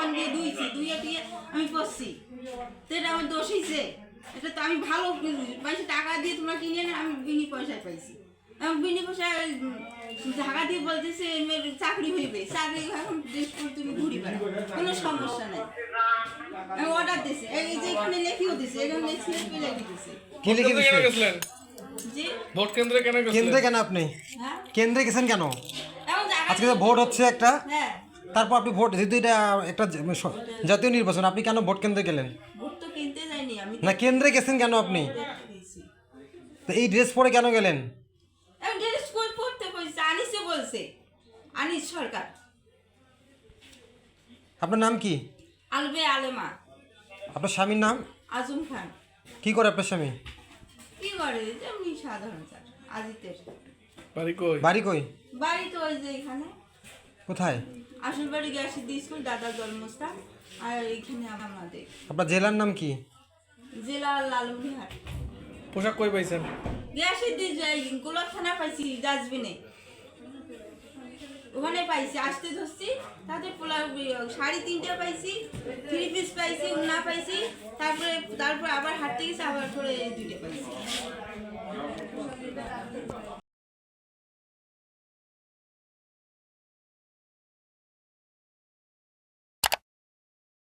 সাবান দিয়ে ধুইছি, ধুয়ে দিয়ে আমি পরছি। তো এটা আমার দোষ হয়েছে? এটা তো আমি ভালো পয়সা টাকা দিয়ে তোমরা কিনে না, আমি বিনি পয়সায় পাইছি। আমি বিনি পয়সায় ঢাকা দিয়ে বলতেছে মেয়ের চাকরি হইবে, চাকরি এখন ড্রেস পরে তুমি ঘুরি বেড়া, কোনো সমস্যা নাই। আমি অর্ডার দিয়েছে, এই যে এখানে লেখিও দিছে, এখানে লেখি লেখি দিছে। কি লিখে দিয়েছে? জি ভোট কেন্দ্রে কেন গেছিলেন? কেন্দ্রে কেন আপনি হ্যাঁ কেন্দ্রে গেছেন কেন? এখন জায়গা আজকে তো ভোট হচ্ছে একটা, হ্যাঁ তারপর আপনি ভোট, যেহেতু এটা একটা জাতীয় নির্বাচন, আপনি কেন ভোট কেন্দ্রে গেলেন? ভোট তো কিনতে যাইনি আমি, না কেন্দ্রে গেছেন কেন আপনি? গেছি। তো এই ড্রেস পরে কেন গেলেন? এখন ড্রেস কোড পড়তে বলছে, আনিসে বলছে, আনিস সরকার। আপনার নাম কি? আলবে আলেমা আপনার স্বামীর নাম আজম খান। কি করে আপনার স্বামী? কি করে এমনি সাধারণ স্যার, আজিতের বাড়ি কই? বাড়ি কই? বাড়ি তো ওই যে এখানে কোথায়? আসল বাড়ি গ্যাসিদ্দি স্কুল, দাদার জন্মস্থান। আর এইখানে আমাদের আপনার জেলার নাম কি? জেলা লালমনিরহাট। পোশাক কই পাইছেন? গ্যাসিদ্দি গোলাপ থানা পাইছি, ডাস্টবিনে ওখানে পাইছি, আসতে ধরছি। তাদের পোলা শাড়ি 3টা পাইছি, 3 পিস পাইছি, উন্না পাইছি। তারপরে আবার হাঁটতে গেছে, আবার করে 2টা পাইছি।